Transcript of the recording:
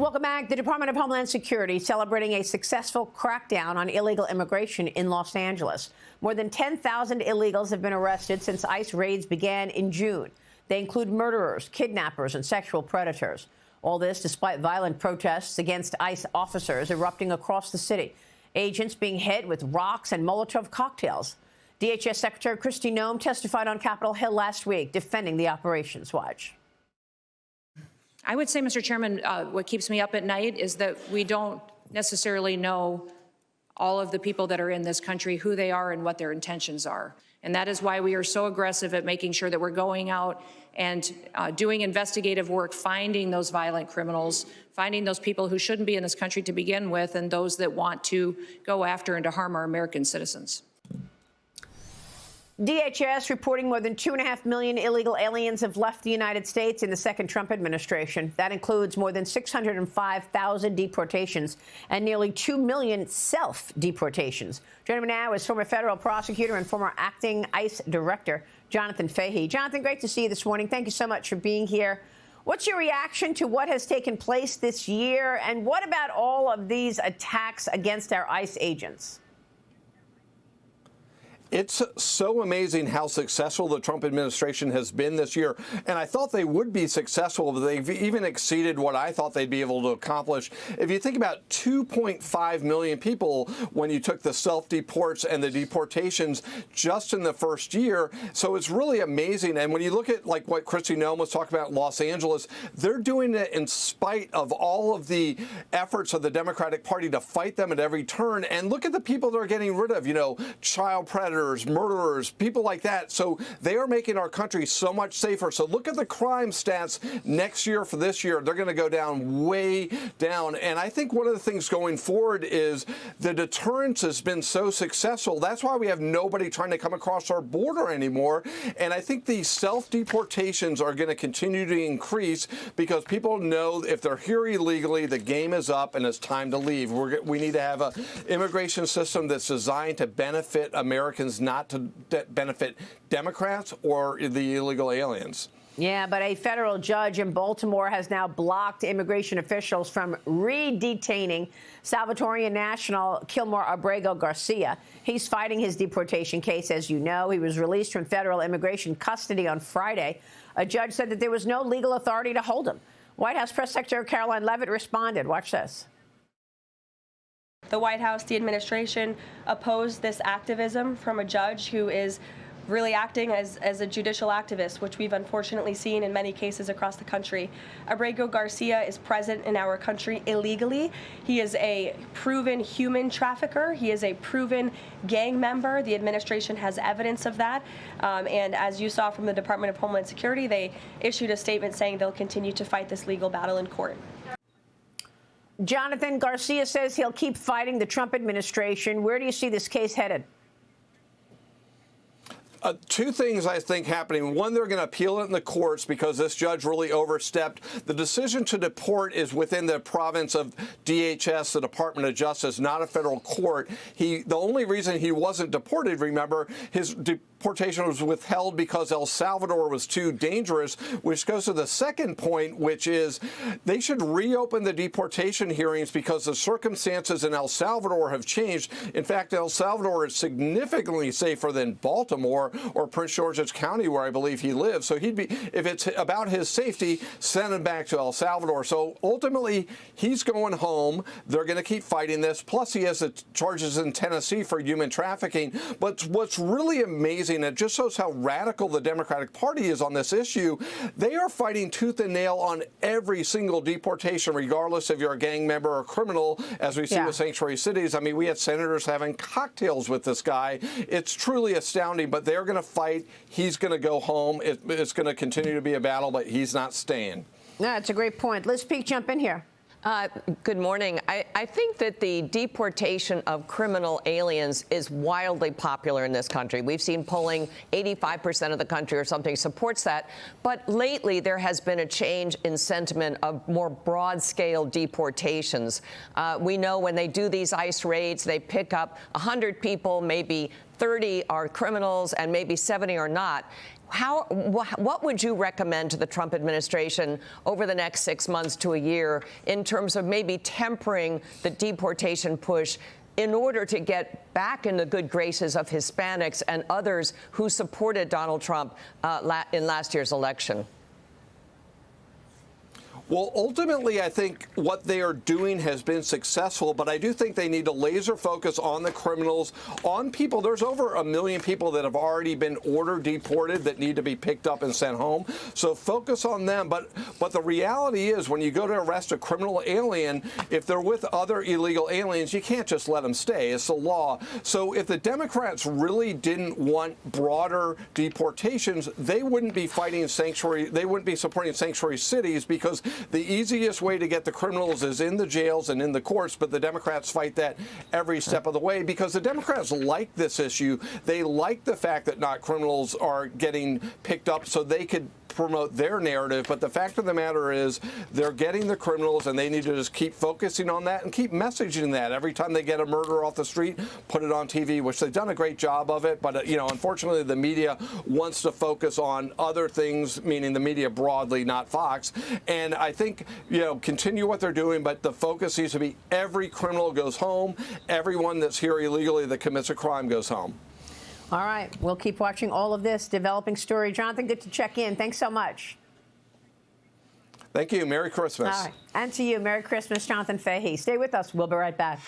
Welcome back. The Department of Homeland Security celebrating a successful crackdown on illegal immigration in Los Angeles. More than 10,000 illegals have been arrested since ICE raids began in June. They include murderers, kidnappers, and sexual predators. All this despite violent protests against ICE officers erupting across the city. Agents being hit with rocks and Molotov cocktails. DHS Secretary Kristi Noem testified on Capitol Hill last week defending the operations. Watch. I would say, Mr. Chairman, what keeps me up at night is that we don't necessarily know all of the people that are in this country, who they are and what their intentions are. And that is why we are so aggressive at making sure that we're going out and doing investigative work, finding those violent criminals, finding those people who shouldn't be in this country to begin with, and those that want to go after and to harm our American citizens. DHS reporting more than 2.5 million illegal aliens have left the United States in the second Trump administration. That includes more than 605,000 deportations and nearly 2 million self-deportations. Joining me now is former federal prosecutor and former acting ICE director, Jonathan Fahey. Jonathan, great to see you this morning. Thank you so much for being here. What's your reaction to what has taken place this year? And what about all of these attacks against our ICE agents? It's so amazing how successful the Trump administration has been this year. And I thought they would be successful, but they've even exceeded what I thought they'd be able to accomplish. If you think about 2.5 million people when you took the self-deports and the deportations just in the first year. So it's really amazing. And when you look at like what Kristi Noem was talking about in Los Angeles, they're doing it in spite of all of the efforts of the Democratic Party to fight them at every turn. And look at the people they're getting rid of, you know, child predators, murderers, people like that. So they are making our country so much safer. So look at the crime stats next year for this year. They're going to go down, way down. And I think one of the things going forward is the deterrence has been so successful. That's why we have nobody trying to come across our border anymore. And I think these self-deportations are going to continue to increase because people know if they're here illegally, the game is up and it's time to leave. We need to have an immigration system that's designed to benefit Americans, not to benefit Democrats or the illegal aliens. Yeah, but a federal judge in Baltimore has now blocked immigration officials from re-detaining Salvatorian national Kilmore Abrego Garcia. He's fighting his deportation case, as you know. He was released from federal immigration custody on Friday. A judge said that there was no legal authority to hold him. White House Press Secretary Caroline Leavitt responded. Watch this. The White House, the administration, opposed this activism from a judge who is really acting as a judicial activist, which we've unfortunately seen in many cases across the country. Abrego Garcia is present in our country illegally. He is a proven human trafficker. He is a proven gang member. The administration has evidence of that. And as you saw from the Department of Homeland Security, they issued a statement saying they'll continue to fight this legal battle in court. Jonathan, Garcia says he'll keep fighting the Trump administration. Where do you see this case headed? Two things I think happening. One, they're going to appeal it in the courts because this judge really overstepped. The decision to deport is within the province of DHS, the Department of Justice, not a federal court. The only reason he wasn't deported, remember, his deportation was withheld because El Salvador was too dangerous, which goes to the second point, which is they should reopen the deportation hearings because the circumstances in El Salvador have changed. In fact, El Salvador is significantly safer than Baltimore or Prince George's County, where I believe he lives. So he'd be, if it's about his safety, send him back to El Salvador. So ultimately, he's going home. They're going to keep fighting this. Plus, he has the charges in Tennessee for human trafficking. But what's really amazing, it just shows how radical the Democratic Party is on this issue. They are fighting tooth and nail on every single deportation, regardless if you're a gang member or a criminal, as we see with sanctuary cities. I mean, we had senators having cocktails with this guy. It's truly astounding, but they're going to fight. He's going to go home. It's going to continue to be a battle, but he's not staying. No, that's a great point. Liz Peek, jump in here. Good morning. I think that the deportation of criminal aliens is wildly popular in this country. We've seen polling 85% of the country or something supports that. But lately, there has been a change in sentiment of more broad-scale deportations. We know when they do these ICE raids, they pick up 100 people, maybe 30 are criminals, and maybe 70 are not. what would you recommend to the Trump administration over the next 6 months to a year in terms of maybe tempering the deportation push in order to get back in the good graces of Hispanics and others who supported Donald Trump in last year's election? Well, ultimately, I think what they are doing has been successful, but I do think they need to laser focus on the criminals, on people. There's over 1 million people that have already been ordered deported that need to be picked up and sent home. So focus on them. But the reality is when you go to arrest a criminal alien, if they're with other illegal aliens, you can't just let them stay. It's the law. So if the Democrats really didn't want broader deportations, they wouldn't be fighting sanctuary. They wouldn't be supporting sanctuary cities, because the easiest way to get the criminals is in the jails and in the courts, but the Democrats fight that every step of the way because the Democrats like this issue. They like the fact that not criminals are getting picked up so they could promote their narrative, but the fact of the matter is they're getting the criminals, and they need to just keep focusing on that and keep messaging that. Every time they get a murder off the street, put it on TV, which they've done a great job of it, but unfortunately the media wants to focus on other things, meaning the media broadly, not Fox. And I think, continue what they're doing, but the focus needs to be every criminal goes home, everyone that's here illegally that commits a crime goes home. All right. We'll keep watching all of this developing story. Jonathan, good to check in. Thanks so much. Thank you. Merry Christmas. All right. And to you, Merry Christmas, Jonathan Fahey. Stay with us. We'll be right back.